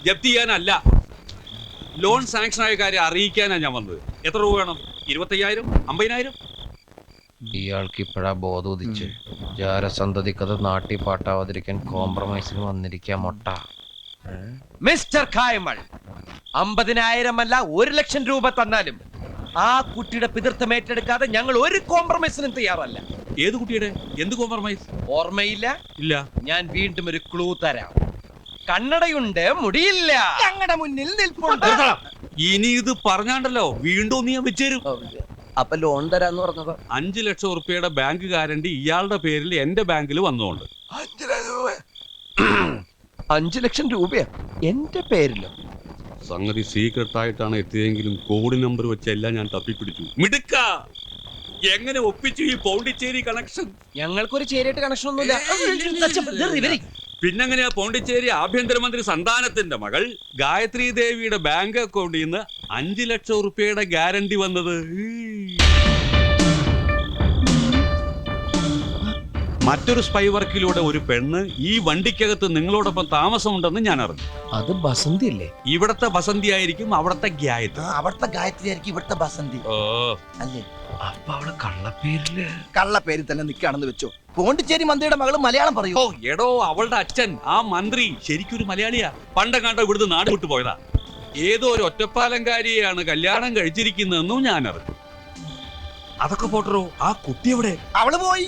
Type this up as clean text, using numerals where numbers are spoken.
ജപ്തി ചെയ്യാനല്ല, loan sanction ആയ കാര്യം അറിയിക്കാനാണ് ഞാൻ വന്നത്. എത്ര രൂപ വേണം? 25,000, 50,000? ഇയാൾക്ക് ഇപ്പോഴാ ബോധം ഉദിച്ച്. ജാരസന്തതിക്കത് നാട്ടി പാട്ടാവാതിരിക്കാൻ കോംപ്രമൈസിന് വന്നിരിക്കാം മൊട്ട. മിസ്റ്റർ കായ്മൾ, 50,000 അല്ല 1,00,000 രൂപ തന്നാലും ആ കുട്ടിയുടെ പിതൃത്വം ഏറ്റെടുക്കാതെ ഞങ്ങൾ ഒരു കോംപ്രമൈസിനും തയ്യാറല്ല. ഏത് കുട്ടിയുടെ? എന്ത് കോംപ്രമൈസ്? ഓർമ്മയില്ല? ഇല്ല. ഞാൻ വീണ്ടും ഒരു ക്ലൂ തരാം. കണ്ണടയുണ്ട്, മുടിയില്ല, ഞങ്ങളുടെ മുന്നിൽ നിൽപ്പുണ്ട്. ഇനി ഇത് പറഞ്ഞാണ്ടല്ലോ വീണ്ടും നീ വെച്ചേരും. അപ്പൊ ലോൺ തരാന്ന് പറഞ്ഞത് 5 ലക്ഷം ഉറുപ്പിയുടെ ബാങ്ക് ഗ്യാരണ്ടി ഇയാളുടെ പേരിൽ എന്റെ ബാങ്കിൽ വന്നുകൊണ്ട് 5 ലക്ഷം രൂപയാ എന്റെ പേരിലോ? സംഗതി സീക്രട്ട് ആയിട്ടാണ് എത്തിയതെങ്കിലും കോഡ് നമ്പർ വെച്ചെല്ലാം ഞാൻ തപ്പിപ്പിടിച്ചു. മിടുക്ക, എങ്ങനെ ഒപ്പിച്ചു ഈ പോണ്ടിച്ചേരി കണക്ഷൻ? ഞങ്ങൾക്കൊരു ചേരിയായിട്ട് കണക്ഷൻ ഒന്നുമില്ല. പിന്നെങ്ങനെയാ പോണ്ടിച്ചേരി ആഭ്യന്തരമന്ത്രി സന്താനത്തിന്റെ മകൾ ഗായത്രി ദേവിയുടെ ബാങ്ക് അക്കൗണ്ടിൽ നിന്ന് 5 ലക്ഷം ഉറുപ്പിയുടെ ഗ്യാരണ്ടി വന്നത്? മറ്റൊരു സ്പൈ വർക്കിലൂടെ ഒരു പെണ്ണ് ഈ വണ്ടിക്കകത്ത് നിങ്ങളോടൊപ്പം താമസമുണ്ടെന്ന് ഞാൻ അറിഞ്ഞു. അത് ബസന്തി അല്ലേ? ഇവിടത്തെ ബസന്തി ആയിരിക്കും അവിടത്തെ ഗായത്രി. അവിടുത്തെ ഗായത്രി ആയിരിക്കും ഇവിടുത്തെ ബസന്തി അല്ലേ? അപ്പൊ അവള് കള്ളപ്പേരില് കള്ളപ്പേരിൽ തന്നെ നിൽക്കുകയാണെന്ന് വെച്ചോ. പോണ്ടിച്ചേരി മന്ത്രിയുടെ മകള് മലയാളം പറയൂ. ഓ എടോ, അവളുടെ അച്ഛൻ ആ മന്ത്രി ശരിക്കൊരു മലയാളിയാ. പണ്ടെങ്ങാണ്ടോ ഇവിടുന്ന് നാട് വിട്ടു പോയതാ. ഏതോ ഒരു ഒറ്റപ്പാലംകാരിയെയാണ് കല്യാണം കഴിച്ചിരിക്കുന്നതെന്നും ഞാൻ അറിഞ്ഞു. അതൊക്കെ പോട്ടറോ, ആ കുട്ടി എവിടെ? അവള് പോയി.